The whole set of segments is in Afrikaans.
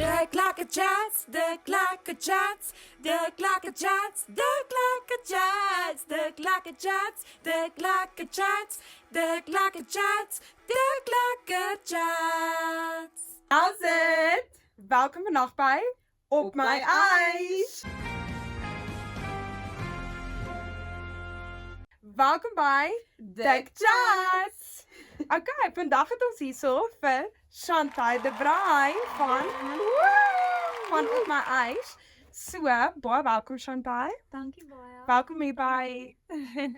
De klakkerchats, de klakkerchats, de klakkerchats, de klakkerchats, de klakkerchats, de klakkerchats, de klakkerchats, de klakkerchats. How's it? Welkom vandag bij Op My Eyes. Welkom bij Dik Chats. Oké, vandag het ons hier so vir Chantal de Braai van Op My Eyes. So, baie welkom Chantal. Dankie baie. Welkom hier by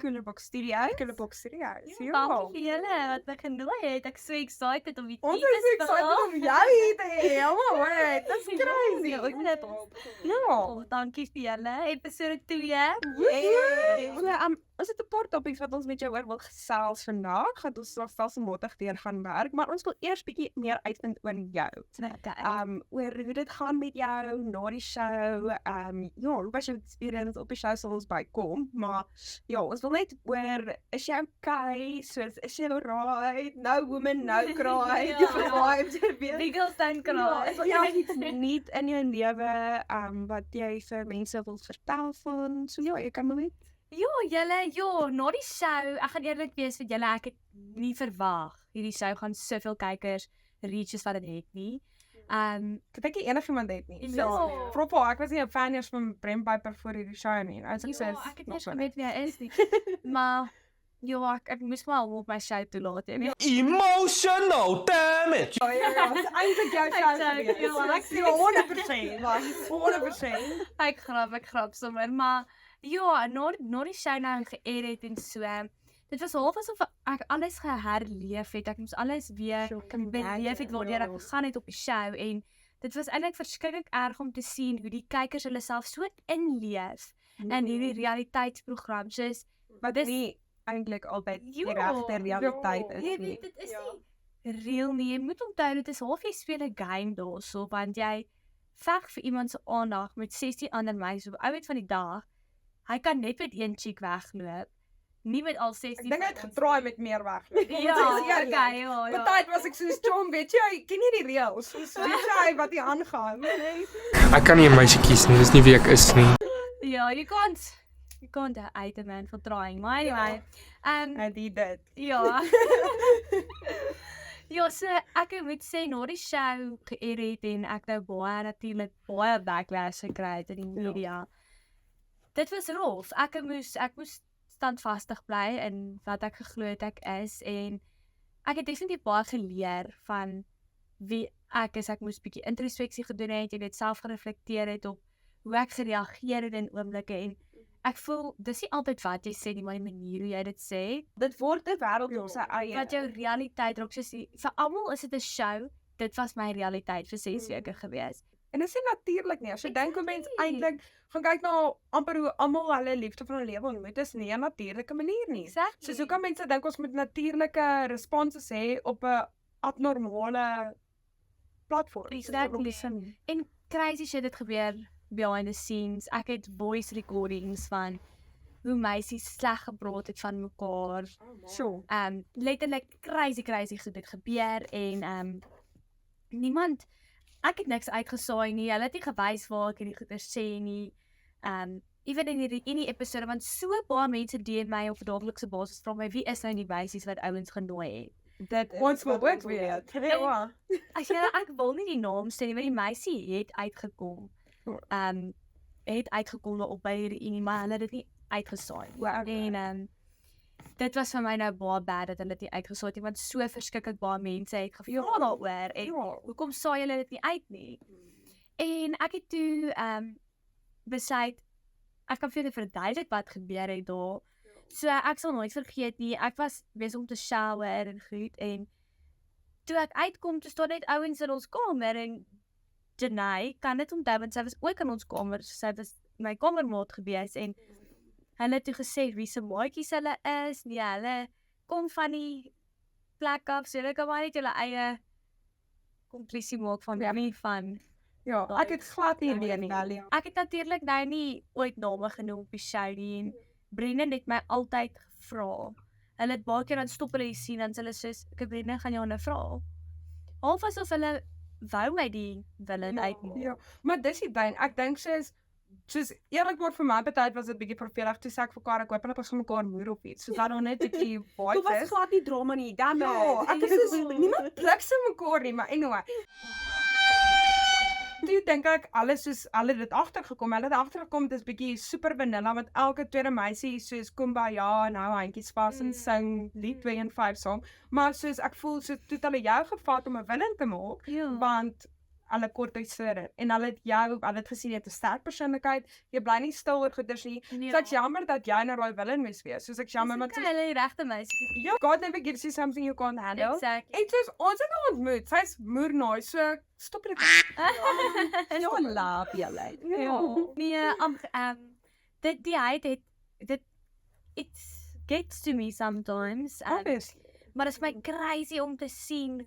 Coolerbox Studios. Coolerbox Studios. Dankie vir julle wat my genooi het. Ek so excited om die Ons tea is te excited om jou hier te hê. Oh my word, that's crazy. Ja. Dankie vir julle. Episode 2. Ons het 'n paar topics wat ons met jou oor wil gesels vandag. Gaan ons stelselmatig deur gaan werk, maar ons wil eers bietjie meer uitvind oor jou. Oor hoe dit gaan met jou na die show. Ja, hoe was jou experience op die show sal ons bykom, maar ja, ons wil net oor, is jy okay? Soos, is jy alright? No woman, no cry. Ja. Jy survived. Die girls don't cry. Is daar iets nuut in jou lewe wat jy vir mense wil vertel van? So ja, jy kan maar net. Julle, na die show, ek gaan eerlik wees vir julle, ek het nie verwag hierdie show gaan soveel kykers reaches wat dit het nie. Ek dink nie enigiemand het nie. Ja. Proper, ek was nie 'n fan eers van Brem Piper voor hierdie show nie. Ek het nie geweet wie hy is nie. Maar ja, ek moes maar op my show toelaat nie. Emotional damage. Eintlik jou show gewees. Ja, Ek sê 100%, maar 100%. Ek grap sommer, maar ja, na die show nou geëer het en so, dit was half asof ek alles geherleef het, ek moes alles weer beleef het waardeur ek gegaan het op die show, en dit was eintlik verskriklik erg om te sien hoe die kykers hulle self so inleef in hierdie realiteitsprogram, soos, Wat dis- nie eintlik altyd die Ja. regte realiteit is Jy nie. weet, dit is nie real nie. Jy moet onthou, dit is half jy speel 'n game daarso, want jy veg vir iemand se aandag met 16 ander meisies op oud van die dag. Hy kan net met een chick wegloop, nie met al 16. Ek dink hy het getraai met meer weg. Ja, ja. Party was ek soos Tom, weet jy, ken jy die reëls? Soos weet jy wat hier aangaan? Ek kan nie 'n meisie kies nie, dis nie wie ek is nie. Ja, you can't hate a man for trying, maar anyway. Hy het dit. Ja. Ja, so ek moet sê, na die show geëer het en ek nou natuurlik baie backlash gekry het in die media. Dit was rof. Ek moes standvastig bly in wat ek geglo het ek is, en ek het definitief baie geleer van wie ek is. Ek moes 'n bietjie introspeksie gedoen het en dit self gereflekteer het op hoe ek gereageer het in oomblikke, en ek voel dis nie altyd wat jy sê nie, maar die manier hoe jy dit sê, Dit word 'n wêreld op sy eie. wat jou realiteit raak. Soos vir almal is dit 'n show. Dit was my realiteit vir 6 weke gewees. En dit is nie natuurlik nie. As jy dink hoe mense Exactly. eintlik gaan kyk na amper hoe almal hulle liefde van hulle lewe ontmoet, is nie 'n natuurlike manier nie. Exactly. Soos hoe kan mense dink ons moet natuurlike responses hê op 'n abnormale platform? Exactly. En crazy shit het gebeur behind the scenes. Ek het voice recordings van hoe meisies sleg gepraat het van mekaar. So. Letterlik crazy goed het gebeur, en niemand, ek het niks uitgesaai nie. Hulle het nie gewys waar ek hierdie goeie sê nie. Even in die episode, want so baie mense DM my op 'n daaglikse basis vra my, wie is nou die meisies wat ouens genooi het? Dit ons wil ook weet. Ja. As jy, ek wil nie die naam sê nie, maar die meisie het uitgekom. Het uitgekom op by hierdie unie, maar hulle het dit nie uitgesaai. En dit was vir my nou baie bad dat hulle dit nie uitgesaai het nie, want so verskriklik baie mense het gevra daaroor, en hoekom saai julle dit nie uit nie? En ek het toe besluit, ek kan vir julle verduidelik wat gebeur het daar. So ek sal nooit vergeet nie, ek was besig om te shower en goed, en toe ek uitkom, toe staan net ouens in ons kamer, en Janai kan dit onthou, want sy was ook in ons kamer, sy was my kamermaat gewees, en hulle het toe gesê wie se maatjies hulle is, nee, hulle kom van die plek af, so hulle kan maar net hulle eie konklusie maak van wie van. Ja, ek het glad nie weet nie. Ek het natuurlik nou nie ooit name genoem op die show nie, en Brendan het my altyd gevra. Hulle het baie keer dan stop hulle sien, dan hulle soos, ek Brendan gaan jou nou vra. Half asof hulle wou my die villain uitmaak. Ja, maar dis die ding, ek dink soos eerlikwaar vir my tyd was dit bietjie vervelig toe sê ek vir Kara, ek hoop hulle pas mekaar moer op iets, soos dat daar net 'n bietjie Dit vibe was is. glad nie drama nie, damn it. Ja, ek is niemand blikse mekaar nie, maar anyway. Toe dink ek alles soos hulle dit agtergekom. Hulle het agtergekom dit is bietjie super vanilla met elke tweede meisie soos Kumbaya en hou handjies vas en sing lied 2 en 5 saam. Maar soos ek voel so toe het hulle jou gevat om 'n villain te maak, Ja. want hulle kortiseer dit en hulle het gesien jy het 'n sterk persoonlikheid. Jy bly nie stil oor goeders nie. So ek's jammer dat jy nou daai villain moes wees. Soos ek's jammer want Hulle het die regte meisie. ja, God never gives you something you can't handle. Exactly. En soos ons het haar ontmoet. Sy's moernaai, so stop dit. Ja, laap julle. Nee, die het dit it gets to me sometimes. Obviously. Maar dit is my crazy om te sien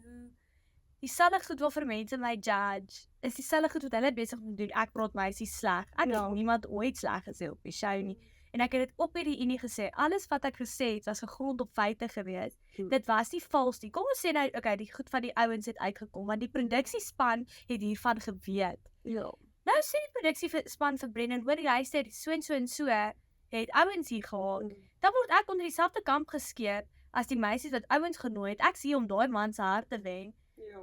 hoe dieselfde goed wat vir mense my judge, is dieselfde goed wat hulle besig om te doen. Ek praat meisies sleg. Ek het niemand ooit sleg gesê op die show nie. En ek het dit op hierdie unie gesê. Alles wat ek gesê het was gegrond op feite gewees. Dit was nie vals nie. Kom ons sê nou, okay, die goed van die ouens het uitgekom, want die produksiespan het hiervan geweet. Ja. Nou sê die produksiespan vir Brendan, hoor jy luister, so en so het ouens hier gehaal. Dan word ek onder dieselfde kamp geskeer as die meisies wat ouens genooi het. Ek sien om daai man se hart te wen.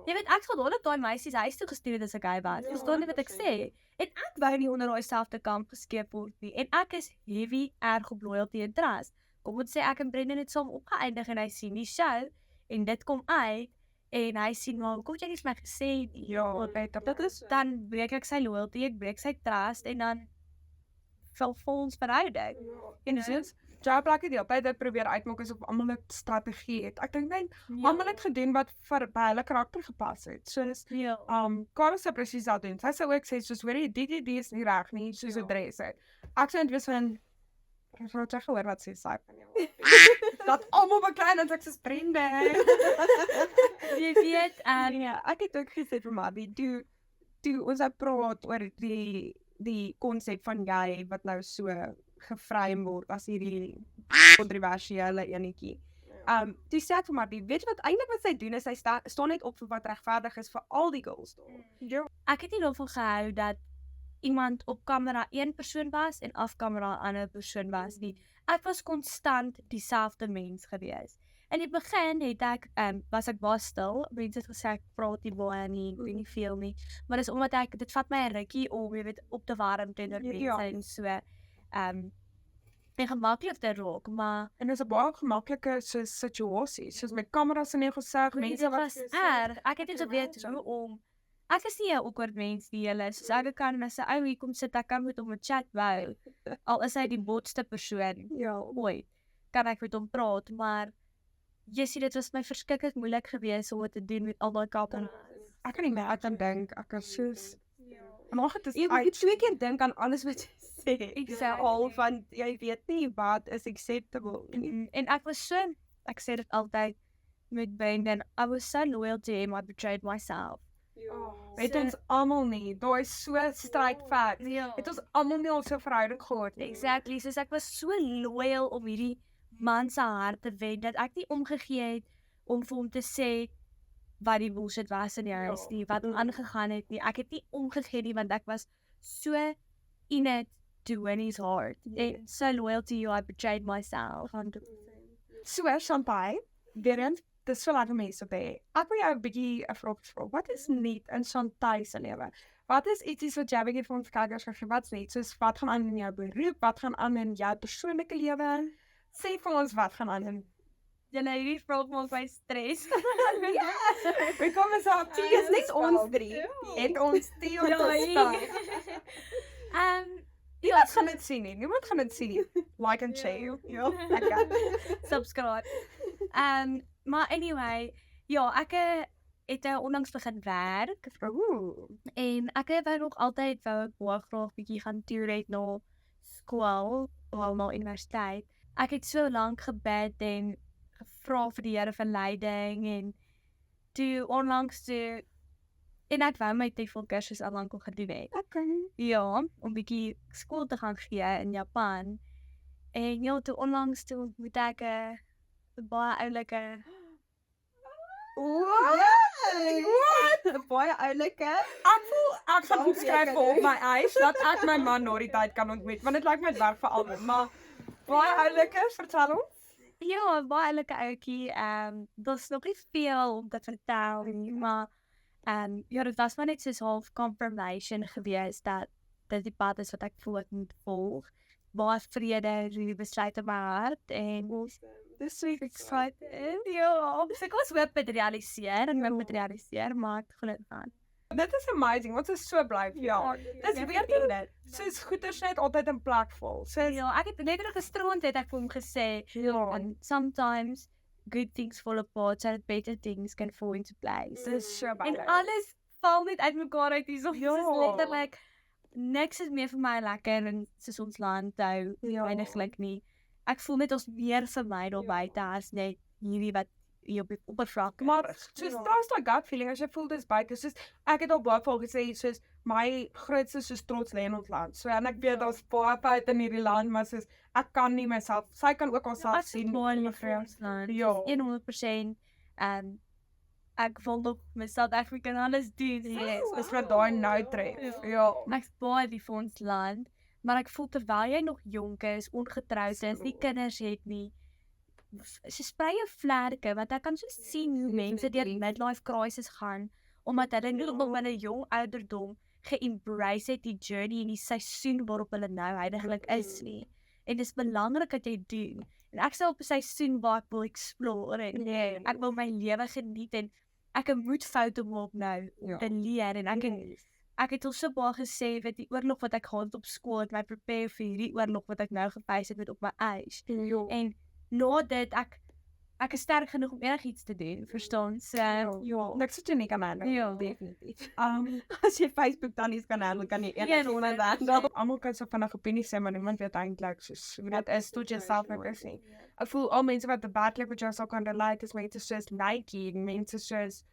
Jy weet, ek sal dadelik daai meisies huis toe gestuur het as ek hy was. Verstaan jy wat ek sê? En ek wou nie onder daai selfde kamp geskeep word nie. En ek is heavy erg op loyalty en trust. Kom ons sê ek en Brendan het saam opgeëindig en hy sien die show en dit kom uit en hy sien maar kom jy nie vir my gesê nie. Ja, dit is Dan breek ek sy loyalty, ek breek sy trust en dan val ons verhouding. en soos Joe Black het die hele tyd probeer uitmaak asof almal 'n strategie het. Ek dink net almal het gedoen wat vir by hulle karakter gepas het. Soos Ja. Carlos sou presies dat doen. Sy sou ook sê soos hoor jy die is nie reg nie, soos 'n dress het. Ek sou net wees van ek het net gehoor wat sy sê van jou. Dat almal beklein en ek sê sprende. Jy weet, Ja, ek het ook gesê vir Maddie, toe ons nou praat oor die konsep van jy wat nou so geframe word as hierdie kontroversiële enetjie. Toe sê ek vir Maddie, weet jy wat eintlik wat sy doen is sy staan net op vir wat regverdig is vir al die girls daar. ek het nie daarvan gehou dat iemand op kamera een persoon was en af kamera 'n ander persoon was nie. Ek was konstant dieselfde mens gewees. In die begin het ek was ek baie stil. Mense het gesê ek praat nie baie nie, ek weet nie veel nie. Maar dis omdat dit vat my 'n rukkie om, jy weet, op te warm teenoor mense en so en gemaklik te raak, maar En dit is 'n baie gemaklike situasie, soos met kameras in jou gesig, mense dit wat was erg. Ek het nie geweet hoe om. Ek is nie 'n awkward mens nie, julle. Soos ek kan as 'n ou hier kom sit, ek kan met hom 'n chat bou. Al is hy die botste persoon ooit, kan ek met hom praat, maar jy sien dit was my verskriklik moeilik geweest om dit te doen met al daai kameras. ek kan nie meer aan dink, ek is soos maar dit is Jy moet twee keer dink aan alles wat jy sê. Ek Dis sê al van jy weet nie wat is acceptable nie. En ek was so, ek sê dit altyd met Brendan, I was so loyal to him, I betrayed myself. weet ons almal nie, daai is so straight fact. Ja. Het ons almal nie ons so verhouding gehad nie. Exactly, soos ek was so loyal om hierdie man se hart te wen, dat ek nie omgegee het om vir hom te sê wat die bullshit was in die huis nie, wat aangegaan het nie. Ek het nie omgegee nie, want ek was so in it to win his heart. And so loyal to you, I betrayed myself. 100%. So Champagne, weer eens, dis so lekker mense by. Ek wil jou 'n bietjie 'n vraag vra. Wat is nuut in Champagne se lewe? Wat is ietsie wat jy bietjie vir ons kykers gegee? Wat's nuut? Soos wat gaan aan in jou beroep? Wat gaan aan in jou persoonlike lewe? Sê vir ons wat gaan aan in Julle hierdie vraag maak my stres. We kom eens op Dit is net ons drie. en ons tee om te Ja, staan. Niemand gaan dit sien nie. Niemand gaan dit sien nie. Like and share. Ja. subscribe. Maar anyway, ja, ek het onlangs begin werk Ooh. en ek wou nog altyd wou ek baie graag bietjie gaan toer na skool of na universiteit. Ek het so lank gebid en gevra vir die Here vir leiding en toe onlangs toe en ek wou my TEFL kursus al lank al gedoen het. Okay. Ja, om bietjie skool te gaan gee in Japan. En ja, toe onlangs toe moet ek 'n baie oulike What? baie oulike. Ek gaan opskryf vir op my eis dat ek my man na die tyd kan ontmoet, want dit lyk my werk vir almal, maar baie oulike, vertel ons. Ja, baie lekker ouetjie. Daar's nog nie veel om te vertel nie, maar ja, dit was maar net soos half confirmation gewees dat dit die pad is wat ek voel ek moet volg. Baie vrede, die besluit in my hart en Dis so excited. Ja, ek was hoop het realiseer en moet realiseer, maar ek glo dit aan. Dit is amazing, ons is so bly vir jou. Dis weer dit. Soos goeders net altyd in plek val. Soos Ja, ek het letterlik gisterond het ek vir hom gesê, and sometimes good things fall apart so that better things can fall into place. dis so En baie. alles val net uit mekaar uit hierso. Ja. Dis letterlik niks is meer vir my lekker in soos ons land hou. Ja. Eindiglik nie. Ek voel net ons meer vir my daar buite as net hierdie wat hier op die oppervlak is. Maar soos trust like gut feeling as jy voel dis buite, soos ek het al baie vol gesê soos my grootste soos trots lê in ons land. So en ek weet daar's baie buite in hierdie land, maar soos ek kan nie myself, sy kan ook alself Ek sien. sien baie lief vir ons land. Ja. 100%. Ek wil nog my South African alles doen. Dis wat daai nou tref. Ja. Ek's baie lief vir ons land, maar ek voel terwyl jy nog jonk is, ongetroud is, nie kinders het nie, sprei jou vlerke, want ek kan so sien hoe mense deur midlife crisis gaan, omdat hulle nie op 'n jong ouderdom ge-embrace het die journey en die seisoen waarop hulle nou heidaglik is nie. En dis belangrik dat jy doen. En ek sal op 'n seisoen waar ek wil explore en ek wil my lewe geniet en ek moet foute maak nou te leer en ek het al so baie gesê weet die oorlog wat ek gehad het op skool het my prepare vir hierdie oorlog wat ek nou geface het met op my eis. En na dit ek is sterk genoeg om enigiets te doen, verstaan? So Niks wat jy nie kan handle. Ja. Definitief. As jy Facebook dan nie kan handle, kan jy enige iemand handle. Almal kan so vinnig opinies sê, maar niemand weet eintlik soos hoe dit is tot jy self bewus nie. Ek voel al mense wat debatlik met jou sal kan relate is mense soos Nike, mense soos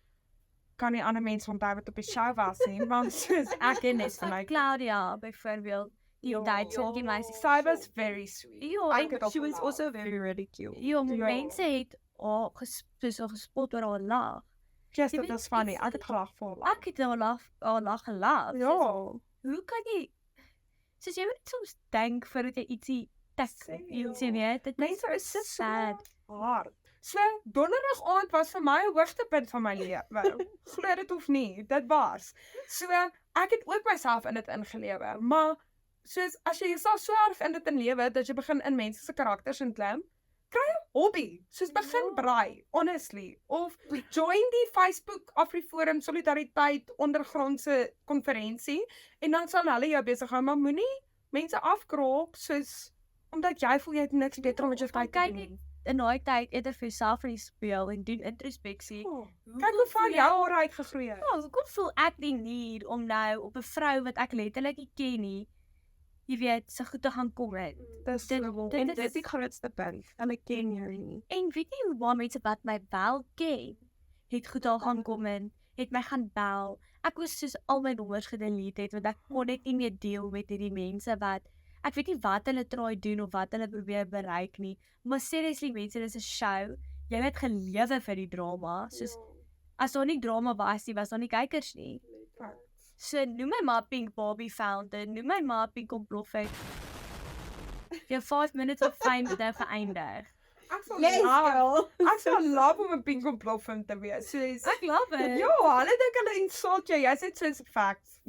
kan nie ander mense onthou wat op die show was nie, want soos ek en net vir my Claudia byvoorbeeld, die Duitse die meisie. sy was very sweet. Ja, Ek het She was opgelaat. also very ridiculed. ja, mense het gespot oor haar lag. Yes, Jy dit weet, was funny. iets- Ek het gelag vir haar. Ek het haar lag gelag. Ja. Hoe kan jy soos jy moet soms dink voordat jy ietsie Sê, ietsie weet, dit Mense is so sad. hard. So donderdag aand was vir my 'n hoogtepunt van my lewe. Glo dit of nie, dit was. So ek het ook myself in dit ingelewe, maar soos as jy jouself so erg in dit inlewe dat jy begin in mense se karakters inklim, kry 'n hobby, soos begin braai, honestly, of join die Facebook Afriforum Solidariteit ondergrondse konferensie en dan sal hulle jou besig hou, maar moenie mense afkraak soos omdat jy voel jy het niks beter om met jou tyd te Kyk doen. in daai tyd eerder vir jouself in die speel en doen introspeksie. Kyk hoe ver jou hare uitgegroei het. Ja, hoekom voel ek die need om nou op 'n vrou wat ek letterlik nie ken nie, jy weet, se goed te gaan kom het. Dis Dit- so dit En is- dit is die grootste punt. Hulle ken jou nie. En weet jy hoe baie mense wat my bel ken, het goed al gaan kom in, het my gaan bel. Ek was soos al my nommers gedelete het want ek kon net nie meer deel met hierdie mense wat ek weet nie wat hulle try doen of wat hulle probeer bereik nie. Maar seriously mense, dis 'n show. Jy het gelewe vir die drama. Soos as daar nie drama was nie, was daar nie kykers nie. So noem my maar Pink Barbie Fountain, noem my maar Pink ontploffing. Jou 5 minutes of fame het nou geëindig. Ek sal Yes, love- girl. ek sal love om 'n pink ontploffing te wees. Soos Ek love it. ja, hulle dink hulle insult jou. Jy sê soos facts.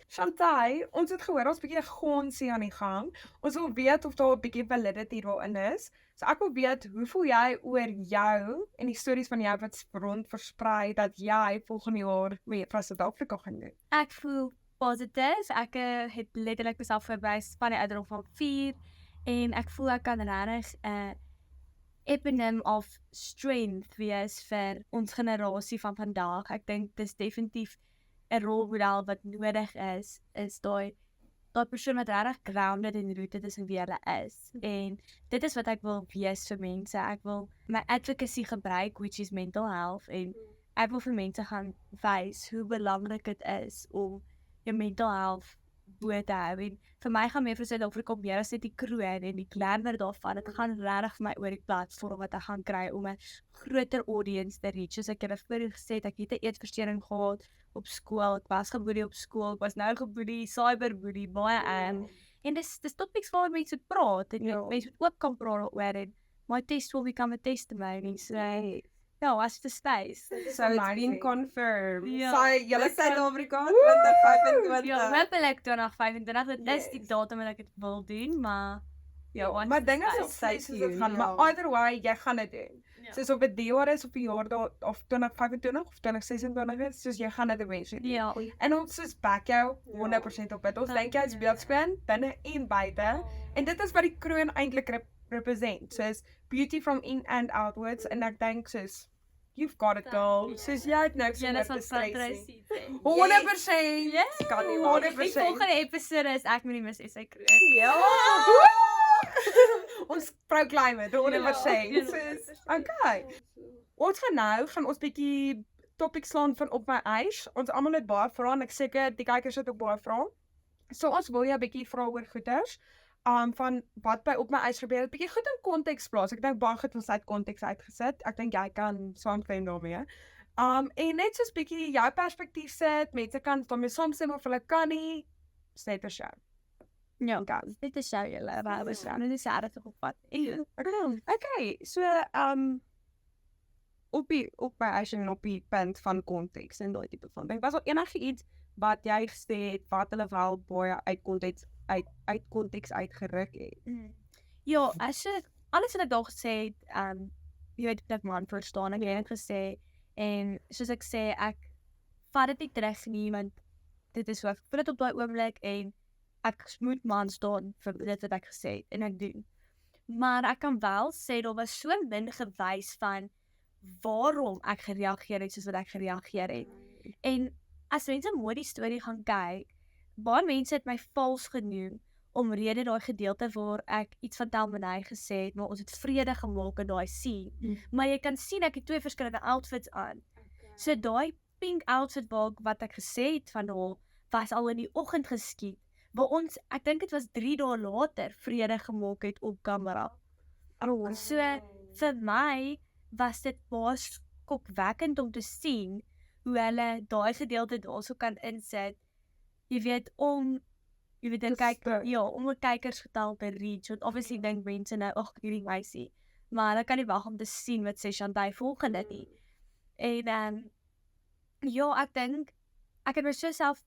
Shantai, ons het gehoor ons bietjie 'n gonsie aan die gang. Ons wil weet of daar 'n bietjie validity daarin is. So ek wil weet, hoe voel jy oor jou en die stories van jou wat rond versprei dat jy volgende jaar weer vir Suid-Afrika gaan doen? Ek voel positief. Ek het letterlik myself verwys van die ouderdom van 4 en ek voel ek kan regtig 'n eponym of strength wees vir ons generasie van vandag. Ek dink dis definitief 'n rolmodel wat nodig is daai persoon wat regtig grounded en rooted is in wie hulle is. En dit is wat ek wil wees vir mense. Ek wil my advocacy gebruik, which is mental health, en ek wil vir mense gaan wys hoe belangrik dit is om jou mental health bo te hou. En vir my gaan meer vir Suid-Afrika meer as net die kroon en die glamour daarvan. Dit gaan regtig vir my oor die platform wat ek gaan kry om 'n groter audience te reach. Soos ek julle vroeër gesê het, ek het 'n eetversteuring gehad op skool. Ek was geboelie op skool. Ek was nou geboelie, cyberboelie, baie erg. En dis topics waar mense moet praat en mense moet ook kan praat oor en my test will become a testimony. So ja, watch the space. So it's been confirmed. Ja. So julle Suid-Afrika 2025. Ja, hopelik 2025, dit is die datum wat ek dit wil doen, maar Ja, watch maar the dinge is space. op steeds soos dit Ja. gaan, maar either way, jy gaan dit doen. Ja. Soos of dit die jaar is of die jaar of 2025 of 2026 is, soos jy gaan dit eventually doen. Ja, En ons soos back jou 100% op dit. Ons dink jy is beeldspan binne en buite. En dit is wat die kroon eintlik represent. Soos beauty from in and outwards. En ek dink soos you've got it girl. Soos jy het niks jy om is te van stres Sandra nie. Seat. 100%. Yes. Kan nie Die 100%. volgende episode is ek met die Miss SA kroon. Ja. Ons proclaim het 100%. Ja. Soos, okay. Ons gaan ons bietjie topics slaan van op my eis. Ons almal het baie vrae en ek seker die kykers het ook baie vrae. So ons wil jou 'n bietjie vra oor goeders. Van wat by op my eis gebeur het, bietjie goed in konteks plaas. Ek dink baie goed ons uit konteks uitgesit. Ek dink jy kan saamstem daarmee. En net soos bietjie jou perspektief sit, mense kan daarmee saamstem of hulle kan nie. Net 'n show. Ja, Kan. dit is jou julle, maar ons gaan dit seker te op pad. Okay, so op my eis en op die punt van konteks en daai tipe van ding. Was daar enigiets wat jy gesê het wat hulle wel baie uit konteks uitgeruk het? Ja, as jy alles wat ek daar gesê het, jy weet dat man verstaan, ek het net gesê en soos ek sê, ek vat dit nie terug nie, want dit is so ek voel dit op daai oomblik en ek moet man staan vir dit wat ek gesê het en ek doen. Maar ek kan wel sê daar was so min gewys van waarom ek gereageer het soos wat ek gereageer het. En as mense mooi die storie gaan kyk, baie mense het my vals genoem omrede daai gedeelte waar ek iets van Telmenay gesê het, maar ons het vrede gemaak in daai scene. Maar jy kan sien ek het twee verskillende outfits aan. So daai pink outfit wat ek gesê het van haar was al in die oggend geskiet. Waar ons, ek dink dit was 3 dae later vrede gemaak het op kamera. So vir my was dit baie skokwekkend om te sien hoe hulle daai gedeelte daarso kan insit. Jy weet dit kyk om 'n kykersgetal te reach, want obviously dink mense nou ag hierdie meisie, maar hulle kan nie wag om te sien wat sê Shantai volgende nie. En ja, ek dink ek het myself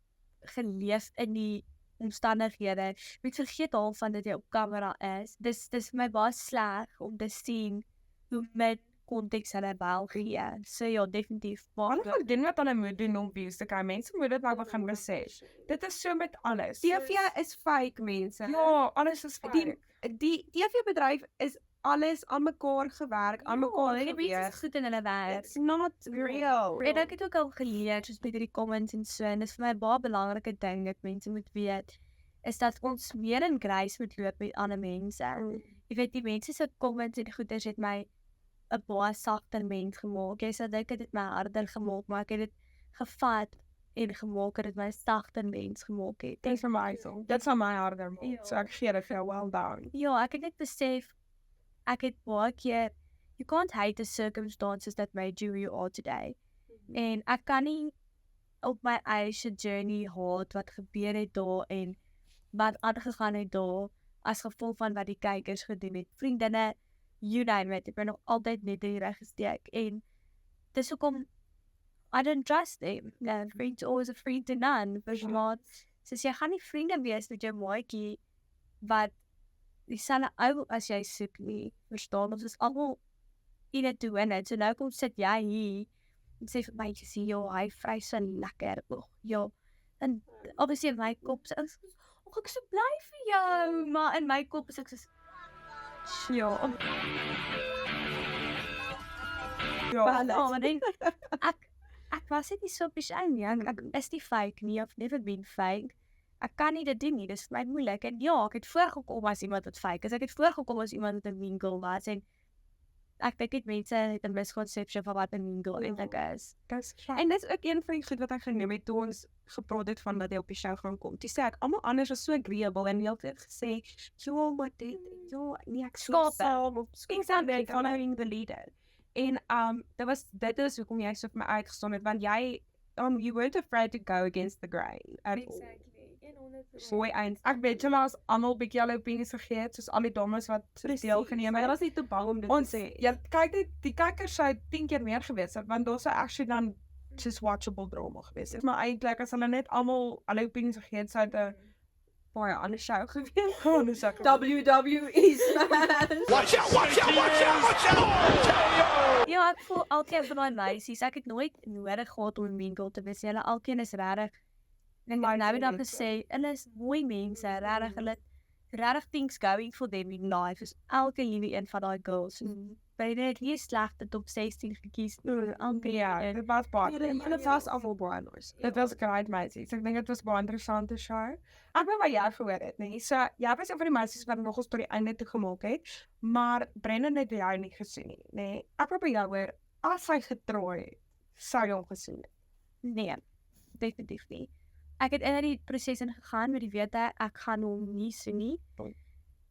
geleef in die omstandighede. Ek vergeet al van dit jy op kamera is. Dis vir my baie sleg om te sien hoe min konteks hulle wel gee. So ja, definitief. Maar ek doen wat hulle moet doen om views te kry. Mense moet dit nou begin besef. Dit is so met alles. TV is fake, mense. Ja, alles is fake. Die TV-bedryf is alles aan mekaar gewerk, aan mekaar Die mense gewees. is goed in hulle werk. It's not real. En ek het ook al geleer, soos by die comments en so, en dis vir my 'n baie belangrike ding dat mense moet weet, is dat ons meer in grace moet loop met ander mense. Jy weet, die mense se comments en goeders het my 'n baie sagter mens gemaak. Jy sê dink dit het my harder gemaak, maar ek het dit gevat en gemaak dat dit my sagter mens gemaak het. Dit is vir my so. Dit sal my harder maak. Ja. So ek gee dit vir jou well done. Ja, ek het net besef, ek het baie keer, you can't hate the circumstances that made you who you are today. En ek kan nie op my eie journey haat wat gebeur het daar en wat aangegaan het daar as gevolg van wat die kykers gedoen het. Vriendinne, you name it, ek ben nog altyd net in die reg gesteek en dis hoekom I don't trust them. A friend's always a friend to none. Maar soos jy gaan nie vriende wees met jou maatjie wat dieselfde ou as jy soek nie, verstaan? Ons is almal in it to win it. So nou kom sit jy hier en sê vir my, jy sê, joh, hy vry so lekker. Ja, en obviously in my kop sê ek so bly vir jou, maar in my kop is ek so ja. Maar dan ek was net nie so besig nie. Ek is nie fake nie. I've never been fake. Ek kan nie dit doen nie. Dis vir my moeilik. En ja, ek het voorgekom as iemand wat fake is. Ek het voorgekom as iemand wat 'n mean girl was en ek dink dit mense het 'n misconception van wat 'n mean girl eintlik is. En dis ook een van die goed wat ek genoem het toe ons gepraat het van dat hy op die show gaan kom. Toe sê ek, almal anders is so agreeable en jy het gesê, "Jo, maar dit, jo, nee, ek Skape. saam op exactly following the leader." En dit is hoekom jy so vir my uitgestaan het, want jy you weren't afraid to go against the grain at all. Mooi eind. Ek weet julle as almal bietjie hulle opinies gegee het, soos al die dames wat deelgeneem Maar het. was nie te bang om dit Ons te sê. ja, kyk net die kykers sou 10 keer meer gewees het want daar sou actually dan soos watchable drama gewees het. Maar eintlik as hulle net almal hulle opinies gegee het, sou dit 'n Baie ander show gewees. gewone sak. WWE smash. Ja, ek voel elkeen van daai meisies, ek het nooit nodig gehad om 'n mean girl te wees. Hulle alkeen is regtig en ek het nou dan gesê, hulle is mooi mense, regtig hulle regtig things going for them in life. Is elke liewe een van daai girls. By net nie slegte top 16 gekies. Elke Ja, een. dit was baie. Hulle was almal baie nice. Dit was great meisies. Ek dink dit was baie interessante show. Ek weet wat jy gehoor het, nee. So jy was een van die meisies wat nog ons tot die einde toe gemaak het, maar Brennan het jou nie gesien nie, nee. Ek probeer jou hoor, as hy getrooi het, sou jy hom gesien het. Nee, definitief nie. Ek het in die proses ingegaan met die wete ek gaan hom nie sien nie.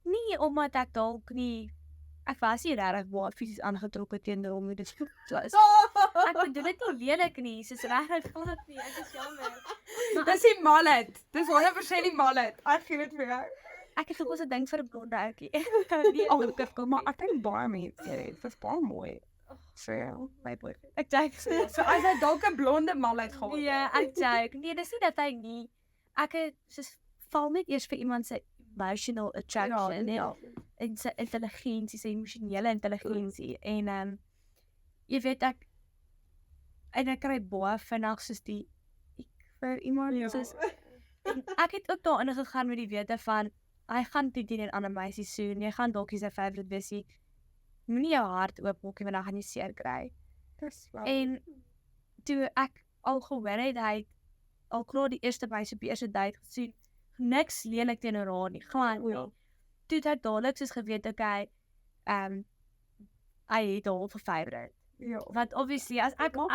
Nie omdat ek dalk nie ek was nie regtig baie fisies aangetrokke teenoor hom nie. Dit so is. Ek bedoel dit nie lelik nie, dis regtig glad nie. Ek is jammer. Dis die mallet. Dis 100% die mallet. Ek gee dit vir jou. Ek het gekoos 'n ding vir 'n blonde ouetjie. Nie ongelukkig kom, maar ek dink baie mense het. Dit is baie mooi. So, My boyfriend. Ek dink so as hy dalk 'n blonde mallet gehad. ja, ek dink nee, dis nie dat hy nie ek het soos val net eers vir iemand se emotional attraction en sy intelligensie, sy emosionele intelligensie en jy weet ek kry baie vinnig soos die vir iemand soos en ek het ook daarin gegaan met die wete van hy gaan dit teen 'n ander meisie soen, jy gaan dalk sy favourite wees. Moenie jou hart oop maak nie want dan gaan jy seer kry. Dis wel. En toe ek al gehoor het hy het al klaar die eerste meisie op die eerste date gesien, niks lelik teenoor haar nie, glad nie. Toe het hy dadelik soos geweet okay, hy het haar verfavourite. Ja. Want obviously as ek op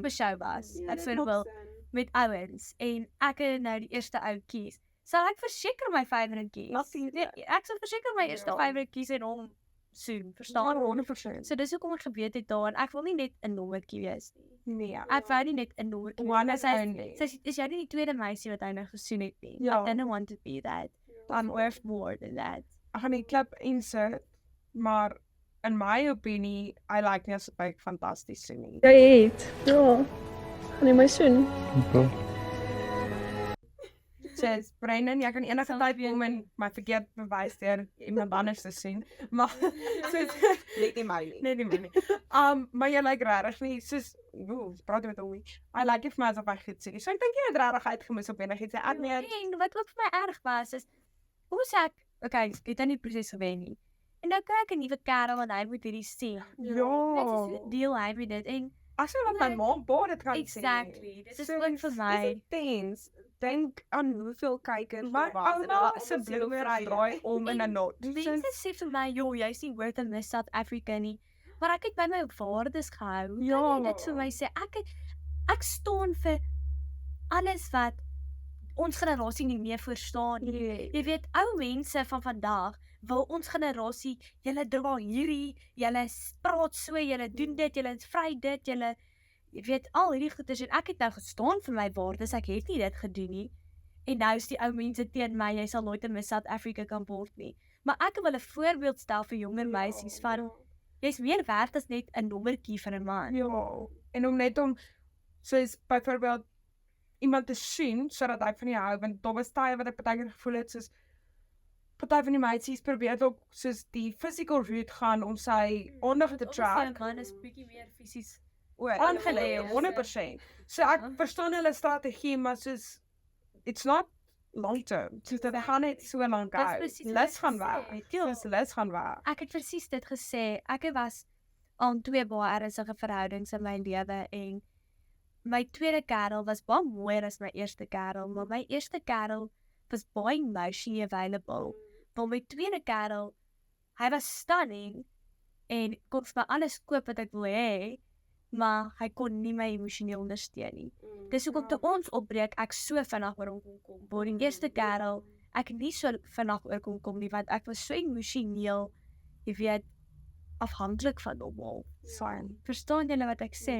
'n show was, byvoorbeeld met ouens en ek het nou die eerste ou kies, sal ek verseker my favourite kies. Nee, ek sal verseker my eerste favourite kies en hom soon, verstaan? 100%. So dis hoekom ek geweet het daar en ek wil nie net 'n nommertjie wees nie. Nee. Ek wou nie net 'n nommertjie One wees. and only. Sy is jy nie die tweede meisie wat hy nou gesoen het nie. Ja. I didn't want to be that. I'm worth more than that. Ek gaan die klip insert, maar in my opinie, I like nie as dit baie fantasties sien nie. Jy het. Ja. Gaan jy my soen? Says Brennan, jy kan enige tyd kom en my verkeerd bewys deur iemand anders te sien. Maar soos Net nie my nie. nee, nie my nie. Maar jy lyk regtig nie soos praat met hom nie. I like it vir my asof hy goed sien. So ek dink jy het regtig uitgemis op enigiets. Ek nee. En wat ook vir my erg was is hoe sê ek, okay, ek het nie proses gewen nie. En nou kry ek 'n nuwe kerel en hy moet hierdie sien. Ja. Deel hy met dit en As jy wat my ma baie dit kan sien. exactly. Dit is So, ook vir my. Dis intens. Dink aan hoeveel kykers Maar daar was en ouma hulle se almal sien hoe bloemer vry draai om in 'n knot. Mense sê vir my, "Joh, jy's nie worth in South Africa nie." Maar ek het by my waardes gehou. Hoe kan jy dit vir my sê? Ek staan vir alles wat ons generasie nie meer verstaan nie. Jy weet, ou mense van vandag wil ons generasie, julle dra hierdie, julle praat so, julle doen dit, julle is vry dit, julle jy weet al hierdie goeders en ek het nou gestaan vir my waardes. Ek het nie dit gedoen nie. En nou is die ou mense teen my, jy sal nooit in Miss South Africa kan word nie. Maar ek wil 'n voorbeeld stel vir jonger meisies van jy's meer werd as net 'n nommertjie vir 'n man. Ja. En om net om soos byvoorbeeld iemand te sien sodat hy van jou hou, want daar was tye wat ek baie keer gevoel het soos party van die meisies probeer ook soos die physical route gaan om sy aandag te trek. Man is bietjie meer fisies Aangeleë 100%. So ek verstaan hulle strategie, maar soos it's not long term. So dit gaan net so lank Dis uit. presies wat Les ek gaan gesê weg. het, ja. Dis les gaan weg. Ek het presies dit gesê. Ek was al in 2 baie ernstige verhoudings in my lewe en my tweede kerel was baie mooier as my eerste kerel, maar my eerste kerel was baie emotionally available. Maar my tweede kerel, hy was stunning en kon vir my alles koop wat ek wil hê, maar hy kon nie my emosioneel ondersteun nie. Dis hoekom toe ons opbreek, ek so vinnig oor hom kon kom. Waar die eerste kerel, ek nie so vinnig oor kon kom nie, want ek was so emosioneel, jy weet, afhanklik van hom al. Verstaan julle wat ek sê?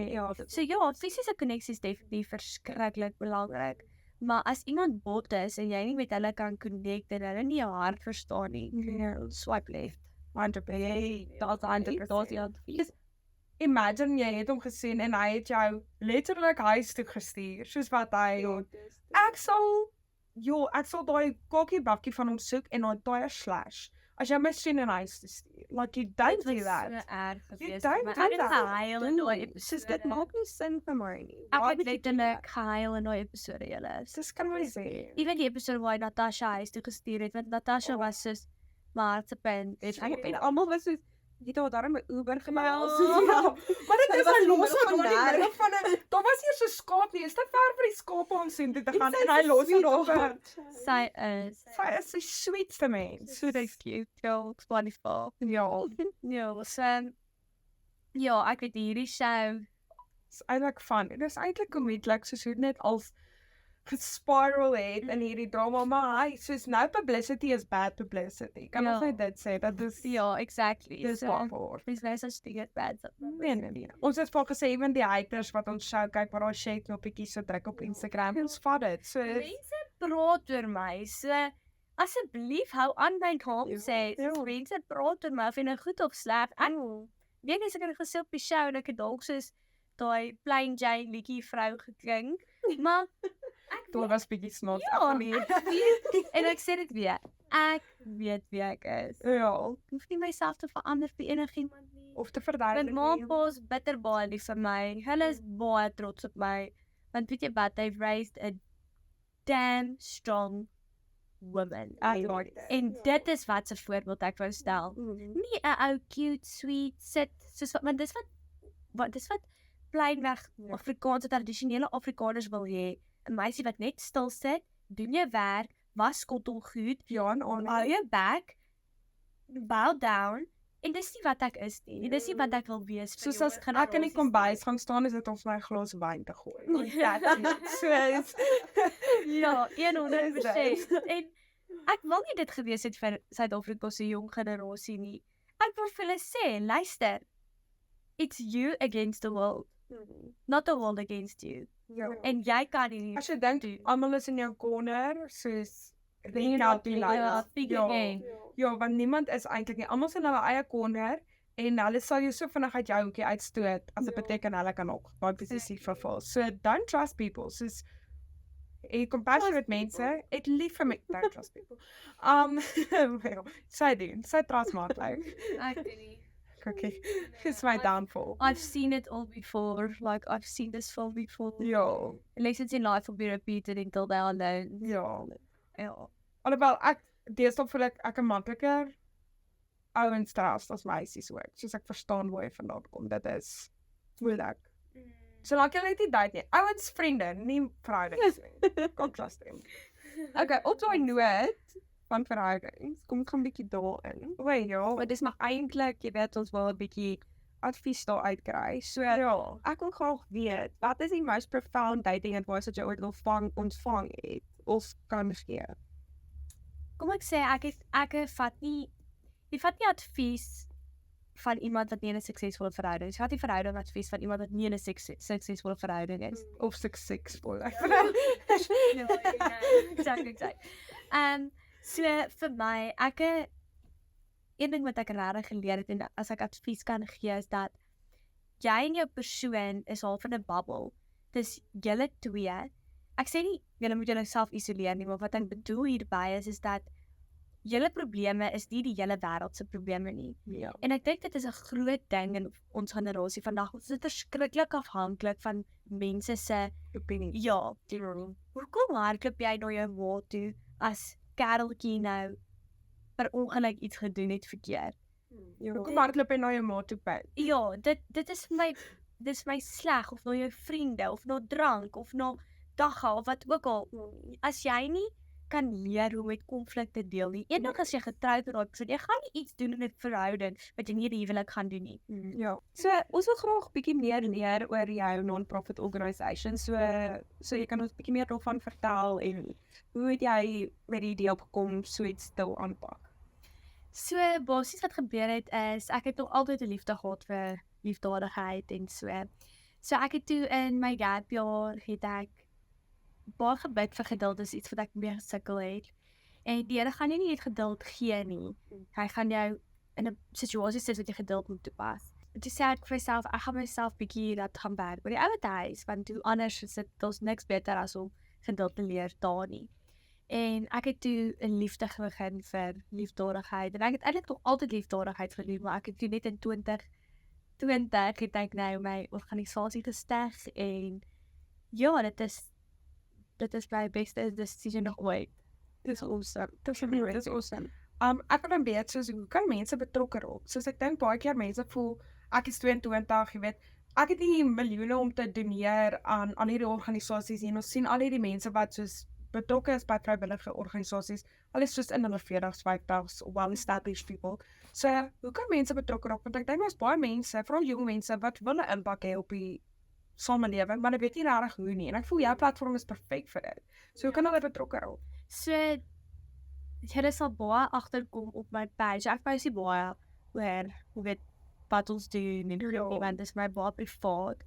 So ja, fisiese koneksies is definitief verskriklik belangrik. Maar as iemand bot is en jy nie met hulle kan connect en hulle nie jou hart verstaan nie, swipe left. 100%. Daar's 100%. Imagine jy het hom gesien en hy het jou letterlik huis toe gestuur, soos wat hy, ek sal daai kokkie bakkie van hom soek en daai tire slash. As jy my sien in huis te stuur, like you don't do that. So erg gewees. don't Maar do ek het that. gehuil in daai Soos dit episode. maak nie sin vir my nie. Ek Why het would you do letterlik that? gehuil in daai episode, julle. Dis crazy. Even die episode waar hy Natasha huis toe gestuur het, want Natasha was soos my hartsepunt. En almal was soos, jy het daarom 'n Uber gemail. Maar dit is was 'n in die los middel van van die daar. middel van 'n, daar was hier so skaap nie, is te ver vir die skape om sien toe te gaan sy en hy is los sweet, dit daar. Sy is Sy is die sweetste mens. so cute, girl, Spotify. Ja, Ja, so ja, ek weet hierdie show. is eintlik fun. Dit is eintlik komedielik soos hoe dit net als gespiral het in hierdie drama, maar hy soos nou publicity is bad publicity. Kan ons Ja. net dit sê dat dis Ja, exactly. dis So, waarvoor. there's no such thing as bad Nee. Ons het vaak gesê even die haters wat ons show kyk waar daar shake knoppie so druk op Instagram. Ons vat dit. So Mense praat oor my, so asseblief hou aan my naam sê. Mense praat oor my of jy nou goed of sleg. Ek weet nie as ek het gesê op die show en ek het dalk soos daai Plain Jane liedjie vrou geklink, maar ek dit was bietjie snot. Ja, ek weet, en ek sê dit weer. Ek weet wie ek is. Ja, Ek hoef nie myself te verander vir enigiemand nie. of te Want verduidelik. my pa is bitter baie lief vir my. Hulle is baie trots op my. Want weet jy wat, they've raised a damn strong woman. I like that. En dit is wat se voorbeeld ek wou stel. Nie 'n ou cute, sweet sit soos wat, want dis wat pleinweg Afrikaanse tradisionele Afrikaners wil hê. 'n Meisie wat net stil sit, doen jou werk, was skottel goed, Ja, en hou jou back, bow down. En dis nie wat ek is nie. Dis nie wat ek wil wees vir soos as jonger ek in die generasies kombuis gaan staan, is dit om vir my 'n glas wyn te gooi. Ja. Soos Ja, 100%. En ek wil nie dit gewees het vir Suid-Afrika se jong generasie nie. Ek wil vir hulle sê, luister. It's you against the world, not the world against you. ja. En jy kan nie As jy dink almal is in jou corner, soos think out die Ja, light. think again. Ja, want niemand is eintlik nie. Almal is in hulle eie corner en hulle sal jou so vinnig uit jou hoekie uitstoot as dit beteken hulle kan ook daai posisie vervul. So don't trust people. Soos compassionate mense, het lief vir my, don't trust people. Well, sy doen, sy trust maar like. Ek weet nie. Okay, it's my downfall. I've seen it all before. Like I've seen this film before. Ja, Lessons in life will be repeated until they are learned. ja. Ja. Alhoewel ek deesdae voel ek 'n makliker ouens trust as meisies ook. Soos ek verstaan waar jy vandaan kom. Dit is moeilik. Solank jy net nie date nie. Ouens vriende, nie verhoudings nie. Kom trust them. Okay, op daai noot van verhoudings, kom ek gaan 'n bietjie daarin. O ja. Maar dis maar eintlik, jy weet, ons wil 'n bietjie advies daar uitkry. So Ja. ek wil graag weet, wat is die most profound dating advice wat jy ooit wil ontvang het of kan gee? Kom ek sê ek vat nie advies van iemand wat nie in 'n suksesvolle verhouding is. Jy vat nie verhouding advies van iemand wat nie in 'n suksesvolle verhouding is. Of suksesvol. Exactly. So vir my, een ding wat ek regtig geleer het en as ek advies kan gee is dat jy en jou persoon is half in 'n bubble. Dis julle twee. Ek sê nie julle moet julle self isoleer nie, maar wat ek bedoel hierby is dat julle probleme is nie die hele wêreld se probleme nie. Ja. En ek dink dit is 'n groot ding in ons generasie vandag. Ons is verskriklik afhanklik van mense se Opinie. ja. Hoekom hardloop jy na jou ma toe as kereltjie nou per ongeluk iets gedoen het verkeerd? Hoekom hardloop jy na jou ma toe by? Ja, dit is vir my sleg of na jou vriende of na drank of na dagga of wat ook al. As jy nie kan leer hoe met konflikte deel nie. Eendag as jy getroud raak, so jy gaan nie iets doen in 'n verhouding wat jy nie in die huwelik gaan doen nie. Ja. So ons wil graag bietjie meer leer oor jou non-profit organisation. So jy kan ons bietjie meer daarvan vertel en hoe het jy met die idee opgekom so iets te aanpak? So basies wat gebeur het is ek het nog altyd 'n liefde gehad vir liefdadigheid en so. So ek het toe in my gap jaar het ek baie gebid vir geduld, is iets wat ek mee gesukkel het. En die Here gaan nie net geduld gee nie. Hy gaan jou in 'n situasie sit wat jy geduld moet toepas. En toe sê ek vir myself, ek gaan myself bietjie laat gaan werk by die ouer huis, want hoe anders is dit, daar's niks beter as om geduld te leer daar nie. En ek het toe 'n liefde begin vir liefdadigheid. En ek het eintlik nog altyd liefdadigheid gelief, maar ek het toe net in 2020 het ek nou my organisasie gestig en ja, dit is my beste decision nog ooit. Dis awesome. Dis awesome. Ek wil dan weet soos hoe kan mense betrokke raak? Soos ek dink baie keer mense voel ek is 22, jy weet, ek het nie miljoene om te doneer aan al hierdie organisasies en ons sien al hierdie mense wat soos betrokke is by vrywillige organisasies, alles soos in hulle 40s, 50s, well-established people. So, hoe kan mense betrokke raak? Want ek dink daar's baie mense, veral jong mense wat wil 'n impak hê op die samelewing, maar hulle weet nie regtig hoe nie. En ek voel jou platform is perfek vir dit. So, hoe kan hulle betrokke raak? So jy sal baie agterkom op my page. Ek post nie baie oor hoe weet wat ons doen en hoe want dit is my baie privaat.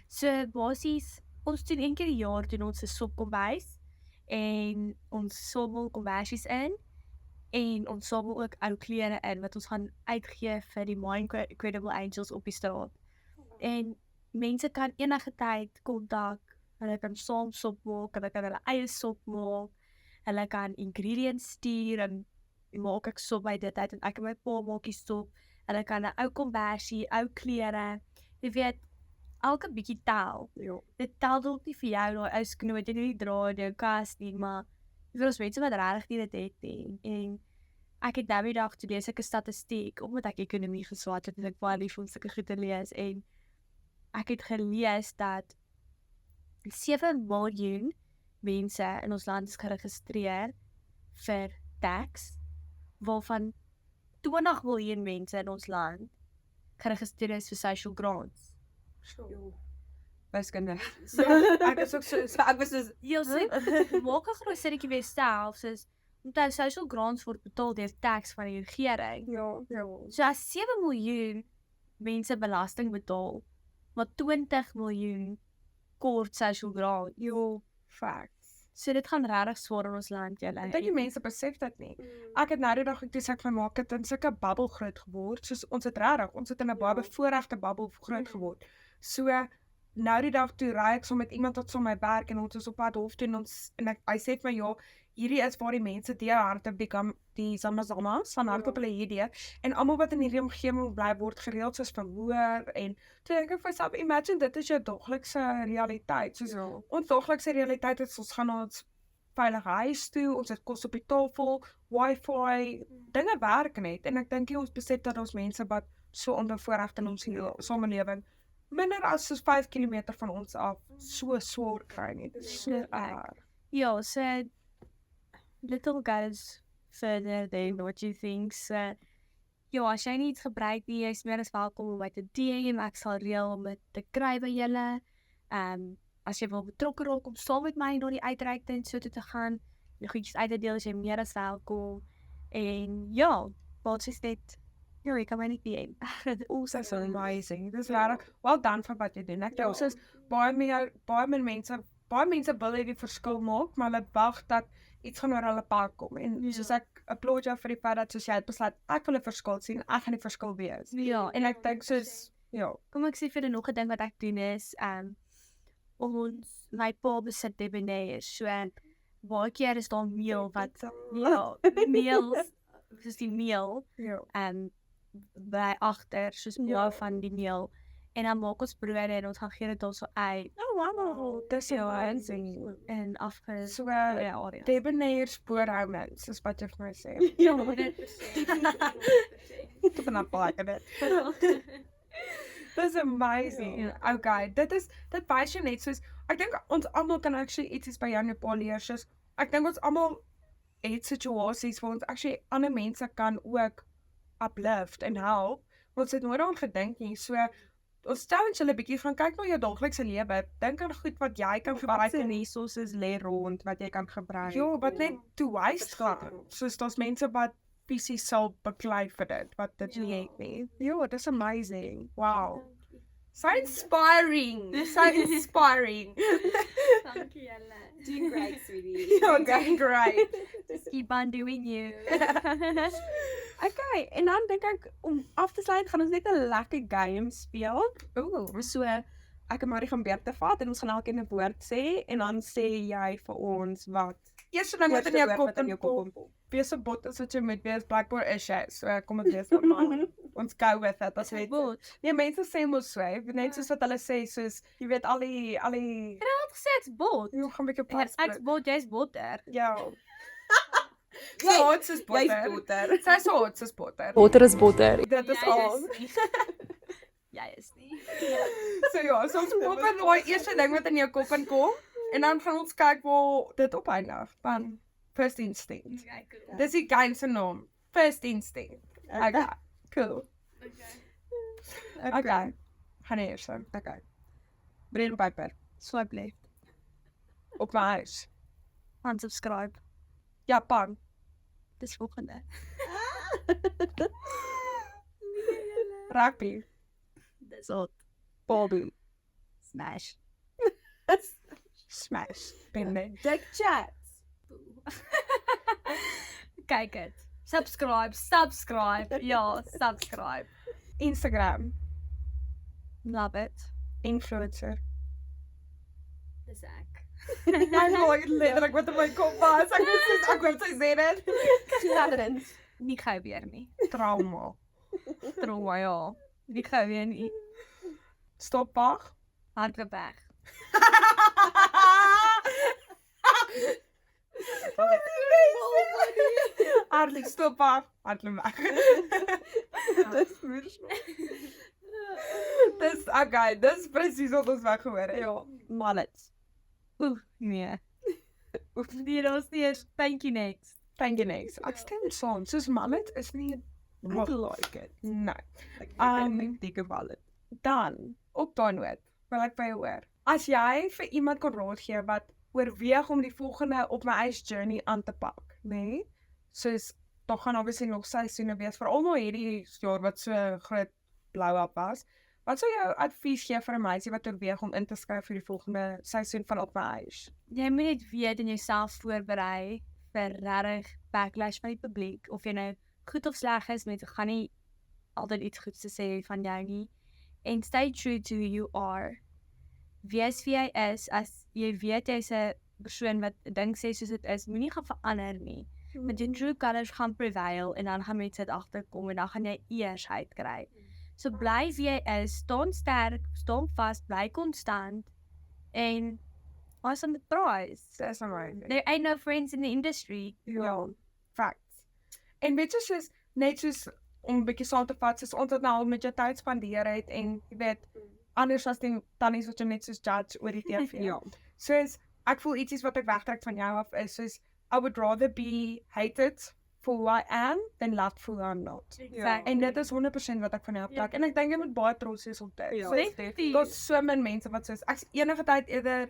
So basies ons doen een keer per jaar doen ons 'n sopkombuis en ons samel kombuisies in en ons samel ook ou klere in wat ons gaan uitgee vir die My Incredible Angels op die straat. En mense kan enige tyd kontak, hulle kan saam sop maak, hulle kan hulle eie sop maak. Hulle kan ingredients stuur en maak ek sop by dit uit en ek en my pa maak die sop. Hulle kan 'n ou kombersie, ou klere. Jy weet, elke bietjie tel. Ja. Dit tel dalk nie vir jou daai ou skoene wat jy nie dra in jou kas nie, maar vir ons mense wat regtig nie dit het nie. En ek het daai dag toe lees ek 'n statistiek omdat ek ekonomie geswaat het en ek baie lief om sulke goed te lees en ek het gelees dat 7 miljoen mense in ons land is geregistreer vir tax, waarvan 20 miljoen mense in ons land geregistreer is vir social grants. Wiskunde. Ek is ook so ek was soos Jy sê, maak 'n groot sinnetjie weer self, soos omdat social grants word betaal deur tax van die regering. ja. So as 7 miljoen mense belasting betaal, maar 20 miljoen kort social grant. Facts. So dit gaan regtig swaar in ons land, julle. Ek dink die mense besef dit nie. Ek het nou die dag toe sê ek van maak het in sulke bubbel groot geword. Soos ons het regtig, ons het in 'n baie bevoorregte bubbel groot geword. So nou die dag toe ry ek saam met iemand wat saam my werk en ons is op pad hof toe en hy sê vir my ja, hierdie is waar die mense die harte bekam die Zamazamas van hart op hulle hierdie en almal wat in hierdie omgewing bly word gereeld soos verhoor en toe dink ek vir myself, imagine dit is jou daaglikse realiteit. Soos ons daaglikse realiteit is ons gaan na ons veilige huis toe, ons het kos op die tafel, wifi, dinge werk net en ek dink ons besef dat ons mense wat so onbevoorregd in ons samelewing minder as soos 5 km van ons af so swaar kry nie. Dit is so erg. Ja, so little goes further than what you think. So ja, as jy nie iets gebruik nie, jy's meer as welkom om my te DM. Ek sal reël om dit te kry by julle. As jy wil betrokke raak om saam met my na die uitreikte so toe te gaan, die goedjies uit te deel, as jy meer as welkom. En ja, wat is dit? Ja, ek kan my nie DM. That's amazing. Dis regtig well done vir wat jy doen. Ek dink soos baie meer mense wil hierdie verskil maak, maar hulle wag dat iets gaan oor hulle pad kom. En soos ek applaud jou vir die feit dat soos jy het besluit ek wil 'n verskil sien, ek gaan die verskil wees. Ja, En ek dink soos kom ek sê vir nog 'n ding wat ek doen is ons my pa besit debonair. So baie keer is daar meel wat meels soos die meel by agter soos baie van die meel en dan maak ons brode en ons gaan gee dit ons so uit. wow, dis jou aansien. En afge So area. debonair spoorhoudings, is wat jy vir my sê. Ja, Ek ben baie dit. Dis amazing. Okay, dit wys jou net soos ek dink ons almal kan actually iets by jou Nepal leer. Soos ek dink ons almal het situasies waar ons actually ander mense kan ook uplift en help. Ons het nooit daaraan gedink nie. So ons challenge hulle 'n bietjie van kyk na jou daaglikse lewe. Dink aan goed wat jy kan gebruik. Wat resources lê rond wat jy kan gebruik. Ja, wat net to waste gaan. Soos daar's mense wat fisies sal beklei vir dit, wat dit nie het nie. Ja, dis amazing. Wow. So inspiring. So inspiring. Dankie julle. Doing great, sweetie. You're doing great. Keep on doing you. Okay, en dan dink ek om af te sluit gaan ons net 'n lekker game speel. Ooh. So ek en Marie gaan beurte vat en ons gaan elkeen 'n woord sê en dan sê jy vir ons wat Eerste ding wat in jou kop inpop. Wees 'n bot as wat jy moet wees, Blackboard is jy. So kom ek wees dan maar. Ons go with it as weet. Nee, mense sê mos so, net soos wat hulle sê, soos jy weet al die Het gesê ek's bot. jy gaan 'n bietjie pas. Ek's bot, jy's botter. Ja. So hot soos botter. botter. Sy is so hot soos botter. Botter is botter. Dit is al. Jy is nie. So ja, so ons pop in daai eerste ding wat in jou kop inkom en dan gaan ons kyk waar dit opeindig. Dan First Instinct. Dis die game se naam. First Instinct. Okay. Cool. Okay. Gaan eers. Okay. Brain paper. Swipe left. Op my huis. Unsubscribe. Japan. Dis volgende. Rugby. Dis hot. Bobby. Smash. Smash. Binne. Dick chats. Kyk dit. Subscribe. Ja, subscribe. Instagram. Love it. Influencer. Dis ek. Ek hoor letterlik wat in my kop was. Ek wou sy sê dit. Clarence. Nie gou weer nie. Trauma. Trauma ja. Nie gou weer nie. Stopwag. Hardloop weg. Hardlik stopwag. Hardloop weg. Dis moeilik. Dis okay, dis presies wat ons wou gehoor het. Ja, mullets. Nee. Nee, dat was nie eens. Thank you next. Thank you next. Ek stem saam. Soos mallet is nie I like it. nee. Like dikke wallet. Dan op daai noot wil ek by jou hoor. As jy vir iemand kon raad gee wat oorweeg om die volgende op my eie journey aan te pak, nê? Nee? Soos daar gaan obviously nog seisoene wees vir almal hierdie jaar wat so groot blow-up was. Wat sou jou advies gee vir 'n meisie wat oorweeg om in te skryf vir die volgende seisoen van Op My Eie? Jy moet net weet en jouself voorberei vir regtig backlash van die publiek of jy nou goed of sleg is, met gaan nie altyd iets goeds te sê van jou nie. And stay true to who you are. Wees wie jy is, as jy weet jy's 'n persoon wat dink sê soos dit is, moenie gaan verander nie. Want jou true colours gaan prevail en dan gaan mense dit agterkom en dan gaan jy eers uitkry. So bly wie jy is, staan sterk, staan vas, bly konstant en ons on the prize. Dis amazing. There ain't no friends in the industry. Ja, facts. En weet jy soos net soos om 'n bietjie saam te vat, soos ons het nou al met jou tyd spandeer het en jy weet anders as die tannies wat jy net soos judge oor die TV. Ja. Soos ek voel ietsie wat ek wegtrek van jou af is soos I would rather be hated for who I am than loved for who I'm not. Exactly. En dit is 100% wat ek van jou aftrek. En ek dink jy moet baie trots wees op dit. Ja, Soos, definitief. daar's so min mense wat soos ek enige tyd eerder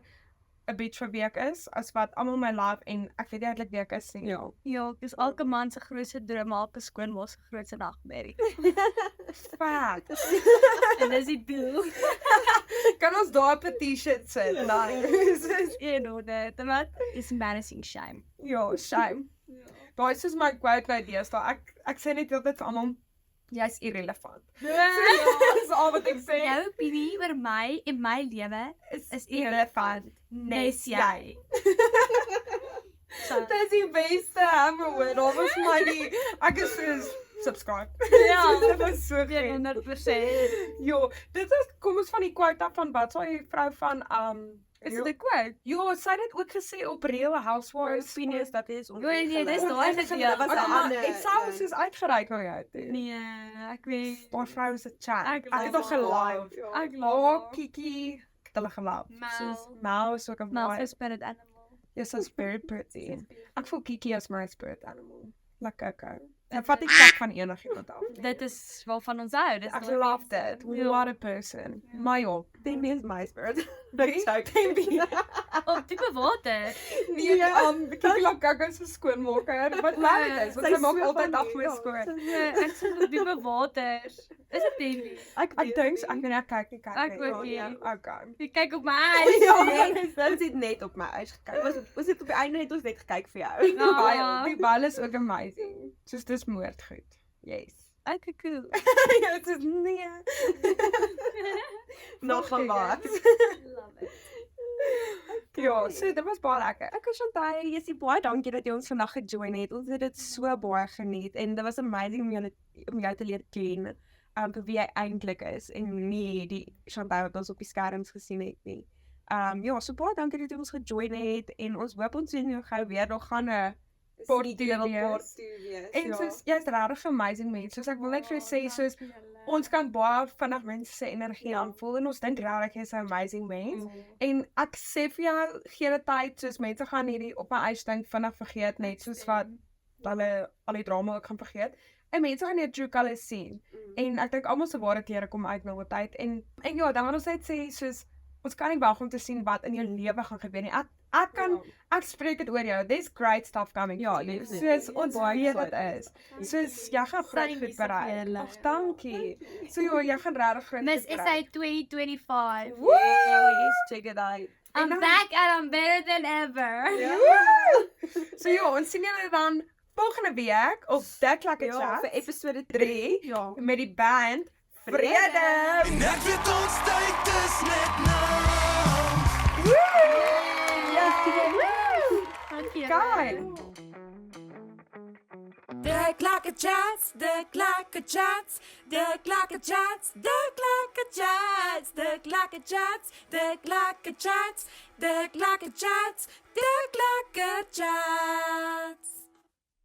'n bitch vir wie ek is as wat almal my love en ek weet nie eintlik wie ek is nie. Ja. Ja, dis elke man se grootste droom, elke skoonma se grootste nagmerrie. Facts. En dis die doel. Kan ons daar 'n petition sit? Nice. You know that. Wat is embarrassing shame. Ja, shame. Daai is soos my quote nou deesdae. Ek sê net altyd vir almal jy's irrelevant. Dis al wat ek sê. Jou opinie oor my en my lewe is irrelevant. nes jy. So, Dis die beste ever. Daar was my die ek is soos subscribe. ja, Dit is so goed. 100%. Jo, dit is kom ons van die quote af van wat sy die vrou van Is dit 'n quote? Jo, sy het dit ook gesê op Real Housewives. Opinies dat is Nee, dis daai ongelukkig. wat jy- was 'n Maar ander. ek sou soos uitgereik na jou toe. Nee, ek weet. Daai vrou is 'n chat. Ek Ek het al geloof. Ek Oh, Kiki, ek het hulle geloof. Mouse. Mouse is ook 'n Mouse baie is spirit animal. Yes, is very pretty. Ek voel Kiki as my spirit animal. Lekker okay. Ek vat die kak van enigiemand af. Dit is waarvan ons hou. Dis Ek nooit love mense- that. What a person. My op. Tembi is my spirit. Tembi. Op diepe water. Nee, Kiki laat kakka so skoonmaker. Wat laat dit is, want sy maak altyd af met skoon. Ek sê op diepe water. Is dit Tembi? Ek dink so, ek gaan net kyk. Ek ook nie. Okay. Jy kyk op my eie. Ja, ons het net op my huis gekyk. Was dit op die einde het ons net gekyk vir jou. Ja. Die bal is ook amazing. Soos dis moordgoed. Yes. Ek cool. Ja, dit is nee. Nog van wat? Love it. Ja, so dit was baie lekker. Ek is Chantal, Jessie, baie dankie dat jy ons vandag gejoin het. Ons het dit so baie geniet en dit was amazing om jou te leer ken. Vir wie jy eintlik is en nie die Chantal wat ons op die skerms gesien het nie. Ja, so baie dankie dat jy ons gejoin het en ons hoop ons sien jou gou weer. Nog gaan 'n part 2 wees. En soos jy's regtig amazing mens. Soos ek wil net vir jou sê soos ons kan baie vinnig mense se energie aanvoel en ons dink regtig jy's 'n amazing mens. En ek sê vir jou gee dit tyd soos mense gaan hierdie op my eis dink vinnig vergeet net soos wat hulle al die drama ook gaan vergeet. En mense gaan jou true colours sien. En ek dink almal se ware kleure kom uit na 'n tyd en ja, dan wil ons net sê soos ons kan nie wag om te sien wat in jou lewe gaan gebeur nie. Ek spreek dit oor jou. There's great stuff coming. Ja, to you. dit is- Soos ons baie weet dit excited. is. Soos jy gaan groot goed bereik. Ag, dankie. So jy gaan regtig groot Miss goed SA bereik. 2025. Yes, check it out. I'm back and I'm better than ever. So ons sien julle dan volgende week op Dik Lekker Ja, Chat vir episode 3 Ja. met die band Vrede. En ek weet ons tyd is net nou. Dankie. Gaan. De klakkerchats, de klakkerchats, de klakkerchats, de klakkerchats, de klakkerchats, de klakkerchats, de klakkerchats, de klakkerchats.